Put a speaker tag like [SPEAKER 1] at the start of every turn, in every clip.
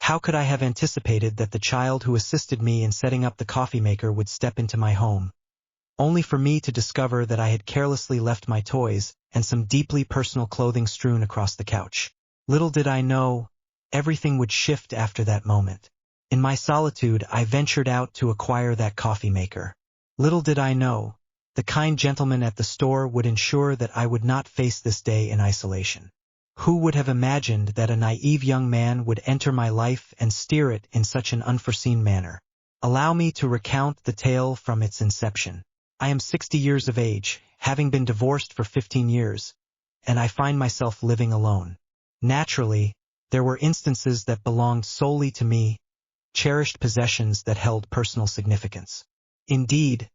[SPEAKER 1] How could I have anticipated that the child who assisted me in setting up the coffee maker would step into my home, only for me to discover that I had carelessly left my toys and some deeply personal clothing strewn across the couch. Little did I know, everything would shift after that moment. In my solitude, I ventured out to acquire that coffee maker. Little did I know, the kind gentleman at the store would ensure that I would not face this day in isolation. Who would have imagined that a naive young man would enter my life and steer it in such an unforeseen manner? Allow me to recount the tale from its inception. I am 60 years of age, having been divorced for 15 years, and I find myself living alone. Naturally, there were instances that belonged solely to me, cherished possessions that held personal significance. Indeed,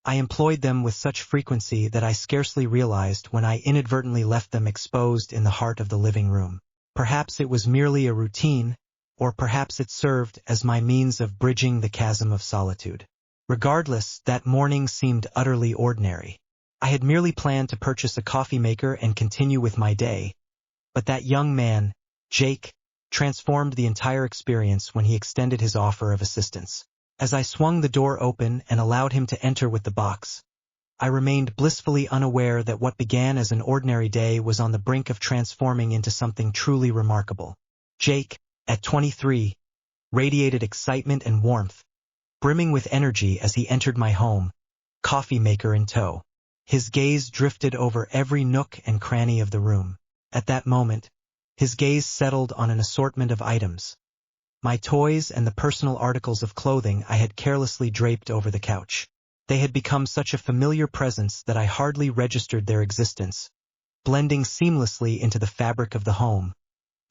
[SPEAKER 1] I employed them with such frequency that I scarcely realized when I inadvertently left them exposed in the heart of the living room. Perhaps it was merely a routine, or perhaps it served as my means of bridging the chasm of solitude. Regardless, that morning seemed utterly ordinary. I had merely planned to purchase a coffee maker and continue with my day, but that young man, Jake, transformed the entire experience when he extended his offer of assistance. As I swung the door open and allowed him to enter with the box, I remained blissfully unaware that what began as an ordinary day was on the brink of transforming into something truly remarkable. Jake, at 23, radiated excitement and warmth, brimming with energy as he entered my home, coffee maker in tow. His gaze drifted over every nook and cranny of the room. At that moment, his gaze settled on an assortment of items, my toys and the personal articles of clothing I had carelessly draped over the couch. They had become such a familiar presence that I hardly registered their existence, blending seamlessly into the fabric of the home,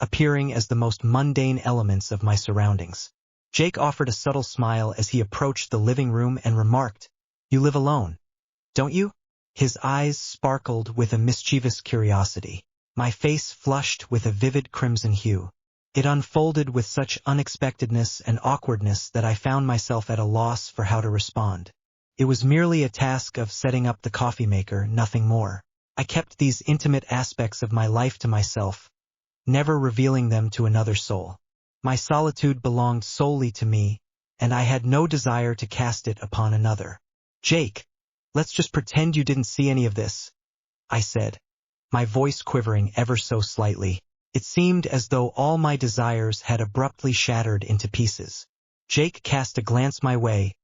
[SPEAKER 1] appearing as the most mundane elements of my surroundings. Jake offered a subtle smile as he approached the living room and remarked, "You live alone, don't you?" His eyes sparkled with a mischievous curiosity. My face flushed with a vivid crimson hue. It unfolded with such unexpectedness and awkwardness that I found myself at a loss for how to respond. It was merely a task of setting up the coffee maker, nothing more. I kept these intimate aspects of my life to myself, never revealing them to another soul. My solitude belonged solely to me, and I had no desire to cast it upon another. "Jake, let's just pretend you didn't see any of this," I said, my voice quivering ever so slightly. It seemed as though all my desires had abruptly shattered into pieces. Jake cast a glance my way,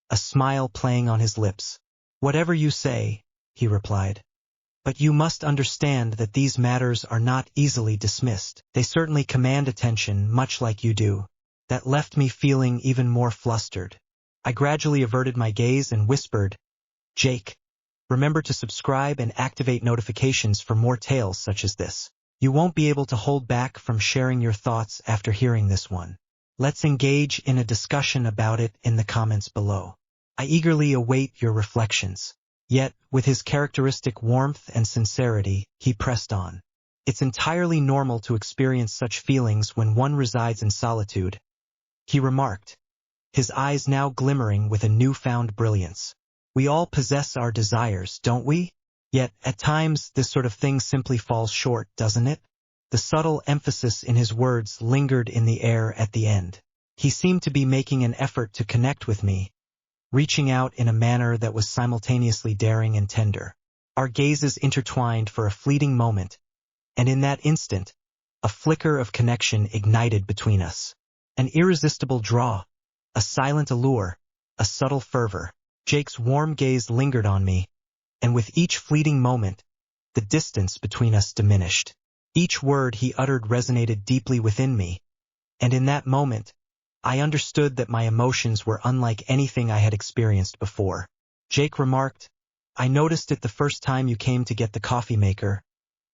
[SPEAKER 1] a smile playing on his lips. "Whatever you say," he replied. "But you must understand that these matters are not easily dismissed. They certainly command attention, much like you do." That left me feeling even more flustered. I gradually averted my gaze and whispered, "Jake, remember to subscribe and activate notifications for more tales such as this. You won't be able to hold back from sharing your thoughts after hearing this one. Let's engage in a discussion about it in the comments below. I eagerly await your reflections." Yet, with his characteristic warmth and sincerity, he pressed on. "It's entirely normal to experience such feelings when one resides in solitude," he remarked, his eyes now glimmering with a newfound brilliance. "We all possess our desires, don't we? Yet, at times, this sort of thing simply falls short, doesn't it?" The subtle emphasis in his words lingered in the air at the end. He seemed to be making an effort to connect with me, reaching out in a manner that was simultaneously daring and tender. Our gazes intertwined for a fleeting moment, and in that instant, a flicker of connection ignited between us. An irresistible draw, a silent allure, a subtle fervor. Jake's warm gaze lingered on me, and with each fleeting moment, the distance between us diminished. Each word he uttered resonated deeply within me, and in that moment, I understood that my emotions were unlike anything I had experienced before. Jake remarked, "I noticed it the first time you came to get the coffee maker,"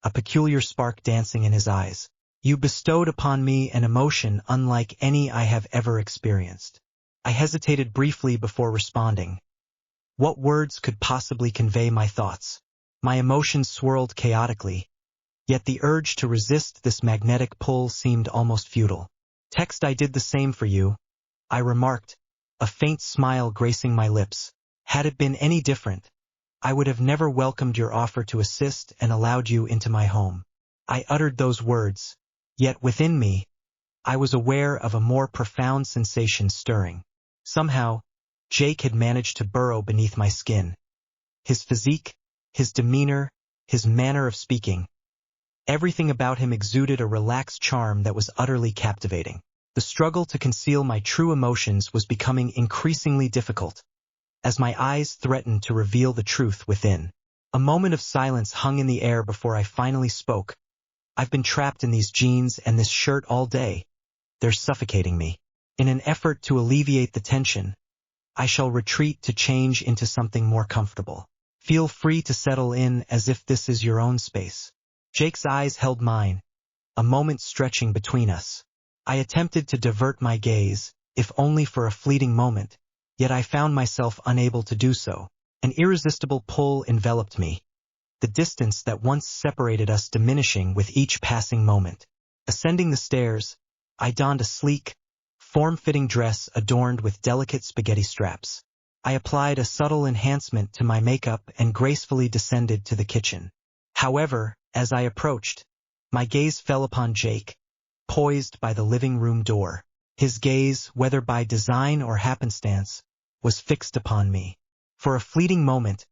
[SPEAKER 1] a peculiar spark dancing in his eyes. "You bestowed upon me an emotion unlike any I have ever experienced." I hesitated briefly before responding. What words could possibly convey my thoughts? My emotions swirled chaotically, yet the urge to resist this magnetic pull seemed almost futile. "Text, I did the same for you," I remarked, a faint smile gracing my lips. "Had it been any different, I would have never welcomed your offer to assist and allowed you into my home." I uttered those words, yet within me, I was aware of a more profound sensation stirring. Somehow, Jake had managed to burrow beneath my skin. His physique, his demeanor, his manner of speaking. Everything about him exuded a relaxed charm that was utterly captivating. The struggle to conceal my true emotions was becoming increasingly difficult, as my eyes threatened to reveal the truth within. A moment of silence hung in the air before I finally spoke. I've been trapped in these jeans and this shirt all day. They're suffocating me. In an effort to alleviate the tension, I shall retreat to change into something more comfortable. Feel free to settle in as if this is your own space. Jake's eyes held mine, a moment stretching between us. I attempted to divert my gaze, if only for a fleeting moment, yet I found myself unable to do so. An irresistible pull enveloped me, the distance that once separated us diminishing with each passing moment. Ascending the stairs, I donned a sleek, form-fitting dress adorned with delicate spaghetti straps. I applied a subtle enhancement to my makeup and gracefully descended to the kitchen. However, as I approached, my gaze fell upon Jake, poised by the living room door. His gaze, whether by design or happenstance, was fixed upon me. For a fleeting moment,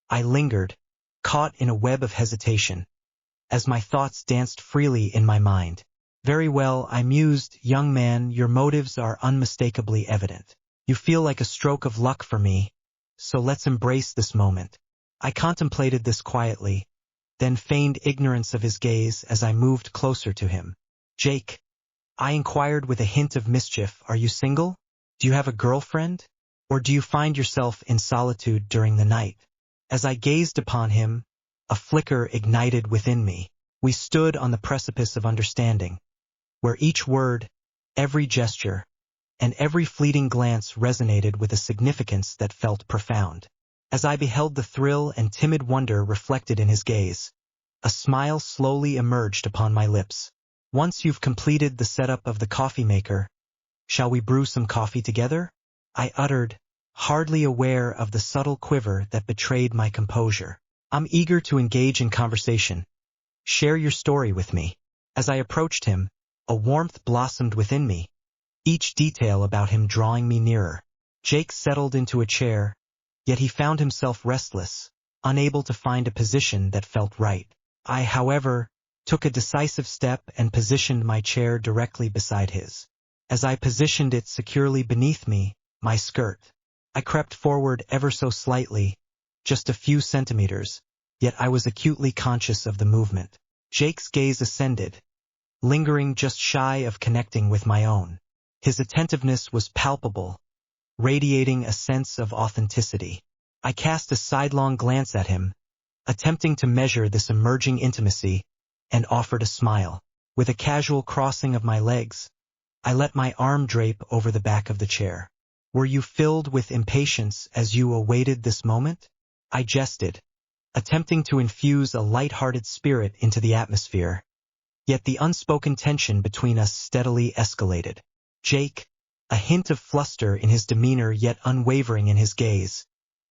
[SPEAKER 1] I lingered, caught in a web of hesitation, as my thoughts danced freely in my mind. Very well, I mused, young man, your motives are unmistakably evident. You feel like a stroke of luck for me, so let's embrace this moment. I contemplated this quietly, then feigned ignorance of his gaze as I moved closer to him. Jake, I inquired with a hint of mischief, are you single? Do you have a girlfriend? Or do you find yourself in solitude during the night? As I gazed upon him, a flicker ignited within me. We stood on the precipice of understanding, where each word, every gesture, and every fleeting glance resonated with a significance that felt profound. As I beheld the thrill and timid wonder reflected in his gaze, a smile slowly emerged upon my lips. Once you've completed the setup of the coffee maker, shall we brew some coffee together? I uttered, hardly aware of the subtle quiver that betrayed my composure. I'm eager to engage in conversation. Share your story with me. As I approached him, a warmth blossomed within me, each detail about him drawing me nearer. Jake settled into a chair, yet he found himself restless, unable to find a position that felt right. I, however, took a decisive step and positioned my chair directly beside his. As I positioned it securely beneath me, my skirt, I crept forward ever so slightly, just a few centimeters, yet I was acutely conscious of the movement. Jake's gaze ascended, lingering just shy of connecting with my own. His attentiveness was palpable, radiating a sense of authenticity. I cast a sidelong glance at him, attempting to measure this emerging intimacy, and offered a smile. With a casual crossing of my legs, I let my arm drape over the back of the chair. Were you filled with impatience as you awaited this moment? I jested, attempting to infuse a light-hearted spirit into the atmosphere. Yet the unspoken tension between us steadily escalated. Jake, a hint of fluster in his demeanor yet unwavering in his gaze,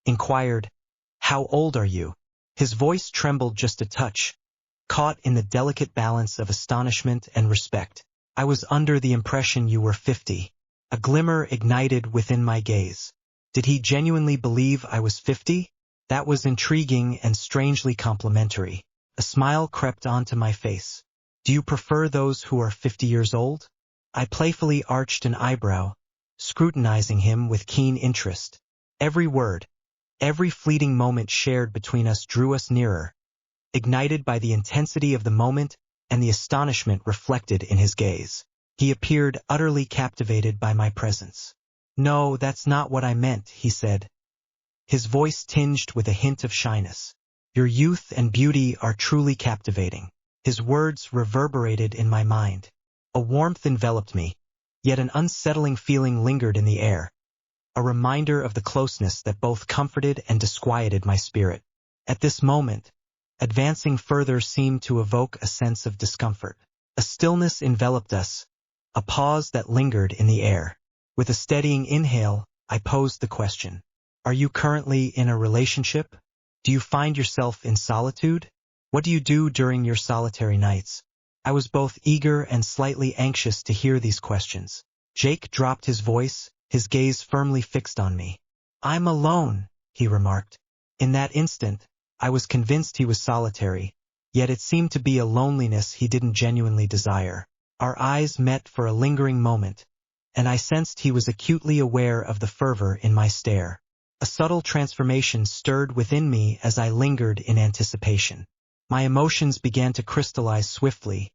[SPEAKER 1] inquired, "How old are you?" His voice trembled just a touch, caught in the delicate balance of astonishment and respect. "I was under the impression you were 50. A glimmer ignited within my gaze. Did he genuinely believe I was 50? That was intriguing and strangely complimentary. A smile crept onto my face. "Do you prefer those who are 50 years old?" I playfully arched an eyebrow, scrutinizing him with keen interest. Every word, every fleeting moment shared between us drew us nearer, ignited by the intensity of the moment and the astonishment reflected in his gaze. He appeared utterly captivated by my presence. "No, that's not what I meant," he said, his voice tinged with a hint of shyness. "Your youth and beauty are truly captivating." His words reverberated in my mind. A warmth enveloped me, yet an unsettling feeling lingered in the air, a reminder of the closeness that both comforted and disquieted my spirit. At this moment, advancing further seemed to evoke a sense of discomfort. A stillness enveloped us, a pause that lingered in the air. With a steadying inhale, I posed the question. "Are you currently in a relationship? Do you find yourself in solitude? What do you do during your solitary nights?" I was both eager and slightly anxious to hear these questions. Jake dropped his voice, his gaze firmly fixed on me. "I'm alone," he remarked. In that instant, I was convinced he was solitary, yet it seemed to be a loneliness he didn't genuinely desire. Our eyes met for a lingering moment, and I sensed he was acutely aware of the fervor in my stare. A subtle transformation stirred within me as I lingered in anticipation. My emotions began to crystallize swiftly,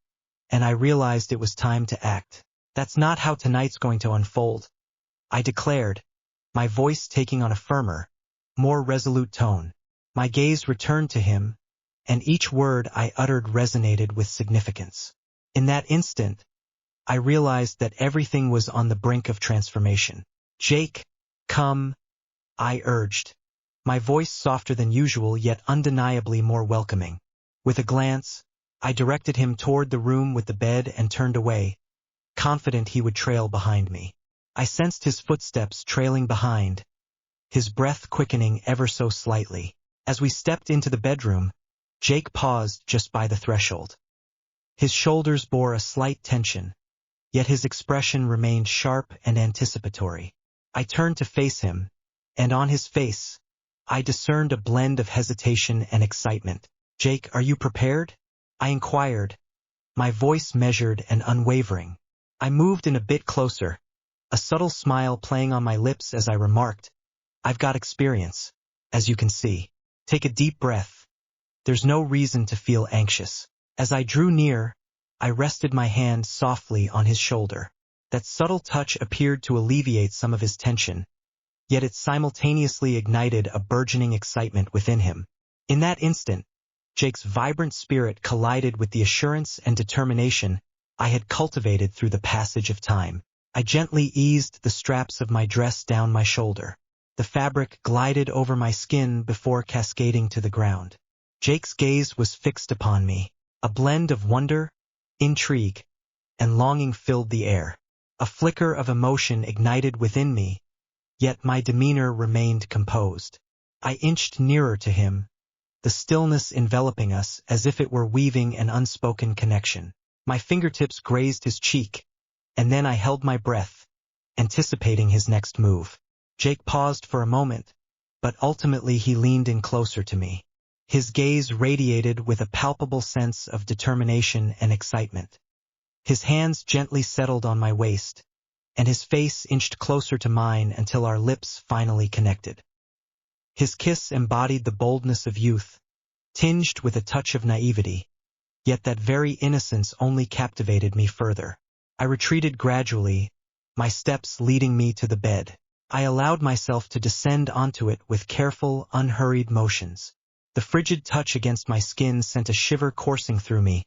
[SPEAKER 1] and I realized it was time to act. "That's not how tonight's going to unfold," I declared, my voice taking on a firmer, more resolute tone. My gaze returned to him, and each word I uttered resonated with significance. In that instant, I realized that everything was on the brink of transformation. "Jake, come," I urged, my voice softer than usual yet undeniably more welcoming. With a glance, I directed him toward the room with the bed and turned away, confident he would trail behind me. I sensed his footsteps trailing behind, his breath quickening ever so slightly. As we stepped into the bedroom, Jake paused just by the threshold. His shoulders bore a slight tension, yet his expression remained sharp and anticipatory. I turned to face him, and on his face, I discerned a blend of hesitation and excitement. "Jake, are you prepared?" I inquired, my voice measured and unwavering. I moved in a bit closer, a subtle smile playing on my lips as I remarked, "I've got experience, as you can see. Take a deep breath. There's no reason to feel anxious." As I drew near, I rested my hand softly on his shoulder. That subtle touch appeared to alleviate some of his tension, yet it simultaneously ignited a burgeoning excitement within him. In that instant, Jake's vibrant spirit collided with the assurance and determination I had cultivated through the passage of time. I gently eased the straps of my dress down my shoulder. The fabric glided over my skin before cascading to the ground. Jake's gaze was fixed upon me. A blend of wonder, intrigue, and longing filled the air. A flicker of emotion ignited within me, yet my demeanor remained composed. I inched nearer to him, the stillness enveloping us as if it were weaving an unspoken connection. My fingertips grazed his cheek, and then I held my breath, anticipating his next move. Jake paused for a moment, but ultimately he leaned in closer to me. His gaze radiated with a palpable sense of determination and excitement. His hands gently settled on my waist, and his face inched closer to mine until our lips finally connected. His kiss embodied the boldness of youth, tinged with a touch of naivety, yet that very innocence only captivated me further. I retreated gradually, my steps leading me to the bed. I allowed myself to descend onto it with careful, unhurried motions. The frigid touch against my skin sent a shiver coursing through me,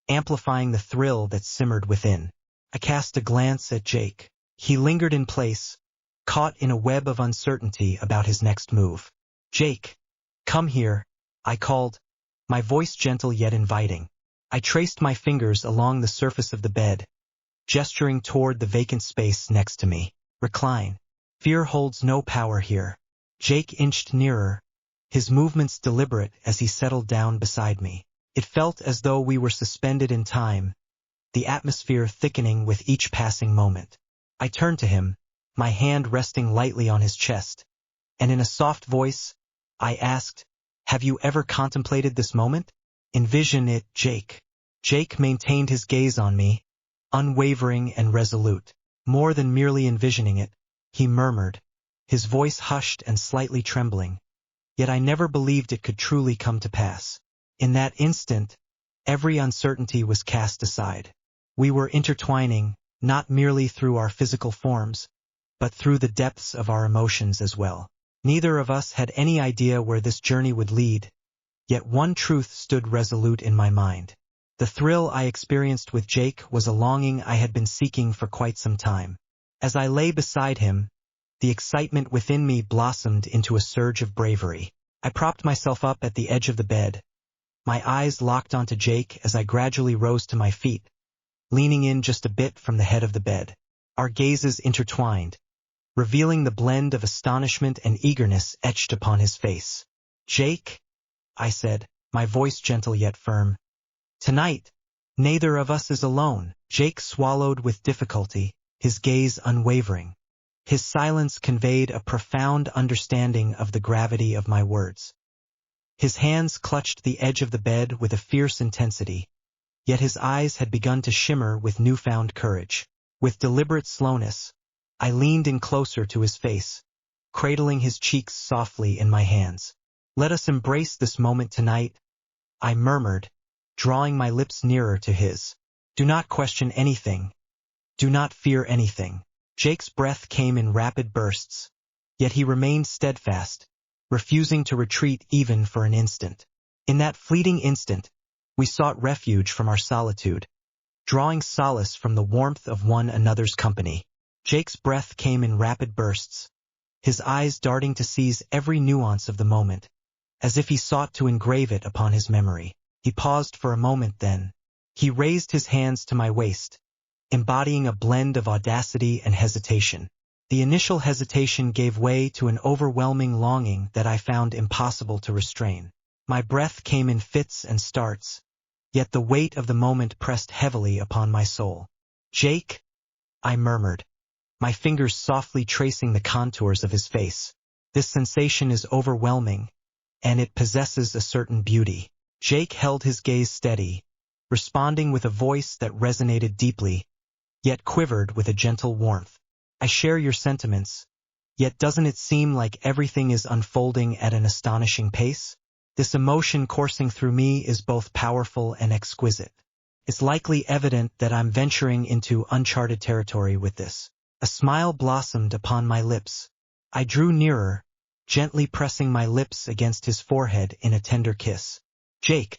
[SPEAKER 1] amplifying the thrill that simmered within. I cast a glance at Jake. He lingered in place, caught in a web of uncertainty about his next move. "Jake, come here," I called, my voice gentle yet inviting. I traced my fingers along the surface of the bed, gesturing toward the vacant space next to me. "Recline. Fear holds no power here." Jake inched nearer, his movements deliberate as he settled down beside me. It felt as though we were suspended in time, the atmosphere thickening with each passing moment. I turned to him, my hand resting lightly on his chest, and in a soft voice, I asked, "Have you ever contemplated this moment? Envision it, Jake." Jake maintained his gaze on me, unwavering and resolute. More than merely envisioning it, he murmured, his voice hushed and slightly trembling. Yet I never believed it could truly come to pass. In that instant, every uncertainty was cast aside. We were intertwining, not merely through our physical forms, but through the depths of our emotions as well. Neither of us had any idea where this journey would lead, yet one truth stood resolute in my mind. The thrill I experienced with Jake was a longing I had been seeking for quite some time. As I lay beside him, the excitement within me blossomed into a surge of bravery. I propped myself up at the edge of the bed, my eyes locked onto Jake as I gradually rose to my feet, leaning in just a bit from the head of the bed. Our gazes intertwined, revealing the blend of astonishment and eagerness etched upon his face. "Jake," I said, my voice gentle yet firm, "tonight, Neither of us is alone. Jake swallowed with difficulty, his gaze unwavering. His silence conveyed a profound understanding of the gravity of my words. His hands clutched the edge of the bed with a fierce intensity, yet his eyes had begun to shimmer with newfound courage. With deliberate slowness, I leaned in closer to his face, cradling his cheeks softly in my hands. "Let us embrace this moment tonight," I murmured, drawing my lips nearer to his. "Do not question anything. Do not fear anything." Jake's breath came in rapid bursts, yet he remained steadfast, refusing to retreat even for an instant. In that fleeting instant, we sought refuge from our solitude, drawing solace from the warmth of one another's company. Jake's breath came in rapid bursts, his eyes darting to seize every nuance of the moment, as if he sought to engrave it upon his memory. He paused for a moment, then he raised his hands to my waist, embodying a blend of audacity and hesitation. The initial hesitation gave way to an overwhelming longing that I found impossible to restrain. My breath came in fits and starts, yet the weight of the moment pressed heavily upon my soul. "Jake," I murmured, my fingers softly tracing the contours of his face. "This sensation is overwhelming, and it possesses a certain beauty." Jake held his gaze steady, responding with a voice that resonated deeply, yet quivered with a gentle warmth. "I share your sentiments, yet doesn't it seem like everything is unfolding at an astonishing pace? This emotion coursing through me is both powerful and exquisite. It's likely evident that I'm venturing into uncharted territory with this." A smile blossomed upon my lips. I drew nearer, gently pressing my lips against his forehead in a tender kiss. "Jake,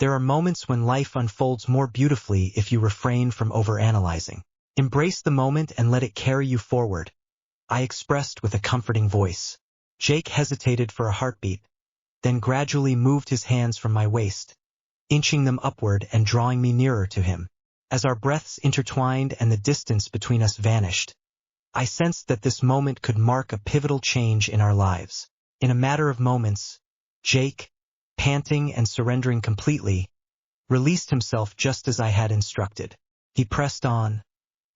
[SPEAKER 1] there are moments when life unfolds more beautifully if you refrain from overanalyzing. Embrace the moment and let it carry you forward," I expressed with a comforting voice. Jake hesitated for a heartbeat, then gradually moved his hands from my waist, inching them upward and drawing me nearer to him. As our breaths intertwined and the distance between us vanished, I sensed that this moment could mark a pivotal change in our lives. In a matter of moments, Jake, panting and surrendering completely, released himself just as I had instructed. He pressed on,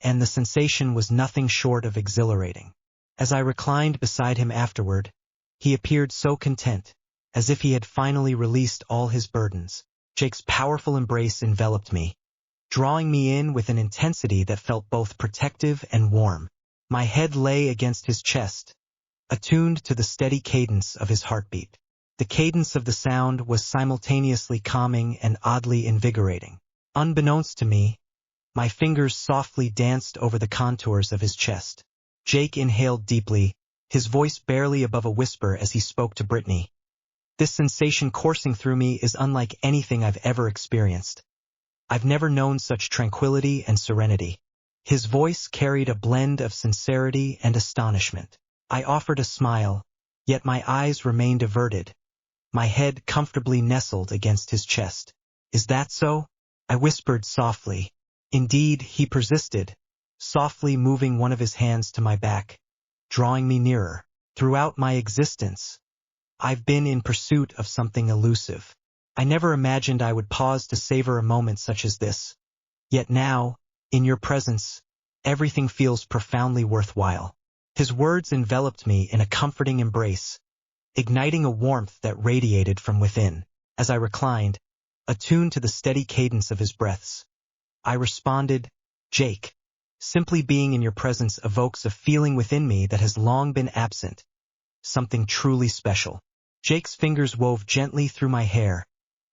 [SPEAKER 1] and the sensation was nothing short of exhilarating. As I reclined beside him afterward, he appeared so content, as if he had finally released all his burdens. Jake's powerful embrace enveloped me, drawing me in with an intensity that felt both protective and warm. My head lay against his chest, attuned to the steady cadence of his heartbeat. The cadence of the sound was simultaneously calming and oddly invigorating. Unbeknownst to me, my fingers softly danced over the contours of his chest. Jake inhaled deeply, his voice barely above a whisper as he spoke to Brittany. "This sensation coursing through me is unlike anything I've ever experienced. I've never known such tranquility and serenity." His voice carried a blend of sincerity and astonishment. I offered a smile, yet my eyes remained averted, my head comfortably nestled against his chest. "Is that so?" I whispered softly. Indeed, he persisted, softly moving one of his hands to my back, drawing me nearer. "Throughout my existence, I've been in pursuit of something elusive. I never imagined I would pause to savor a moment such as this. Yet now, in your presence, everything feels profoundly worthwhile." His words enveloped me in a comforting embrace, igniting a warmth that radiated from within. As I reclined, attuned to the steady cadence of his breaths, I responded, "Jake, simply being in your presence evokes a feeling within me that has long been absent, something truly special." Jake's fingers wove gently through my hair,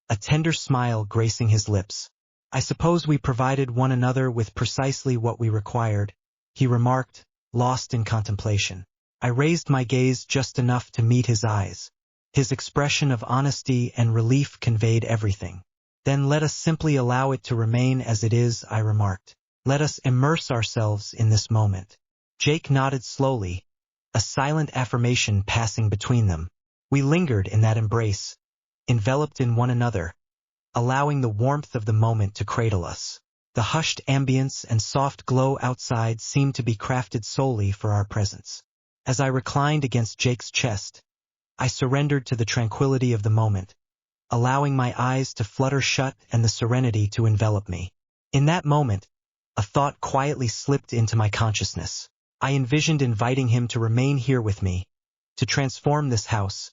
[SPEAKER 1] a tender smile gracing his lips. "I suppose we provided one another with precisely what we required," he remarked, lost in contemplation. I raised my gaze just enough to meet his eyes. His expression of honesty and relief conveyed everything. "Then let us simply allow it to remain as it is," I remarked. "Let us immerse ourselves in this moment." Jake nodded slowly, a silent affirmation passing between them. We lingered in that embrace, enveloped in one another, allowing the warmth of the moment to cradle us. The hushed ambience and soft glow outside seemed to be crafted solely for our presence. As I reclined against Jake's chest, I surrendered to the tranquility of the moment, allowing my eyes to flutter shut and the serenity to envelop me. In that moment, a thought quietly slipped into my consciousness. I envisioned inviting him to remain here with me, to transform this house,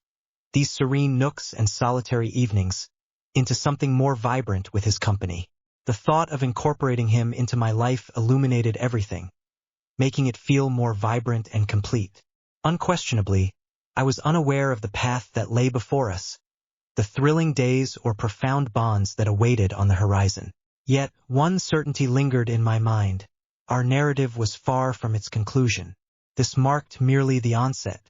[SPEAKER 1] these serene nooks and solitary evenings, into something more vibrant with his company. The thought of incorporating him into my life illuminated everything, making it feel more vibrant and complete. Unquestionably, I was unaware of the path that lay before us, the thrilling days or profound bonds that awaited on the horizon. Yet, one certainty lingered in my mind. Our narrative was far from its conclusion. This marked merely the onset.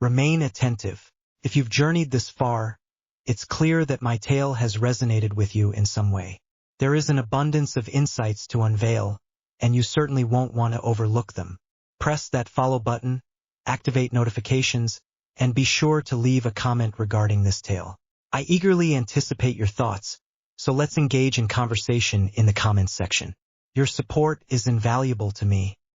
[SPEAKER 1] Remain attentive. If you've journeyed this far, it's clear that my tale has resonated with you in some way. There is an abundance of insights to unveil, and you certainly won't want to overlook them. Press that follow button, activate notifications, and be sure to leave a comment regarding this tale. I eagerly anticipate your thoughts, so let's engage in conversation in the comments section. Your support is invaluable to me,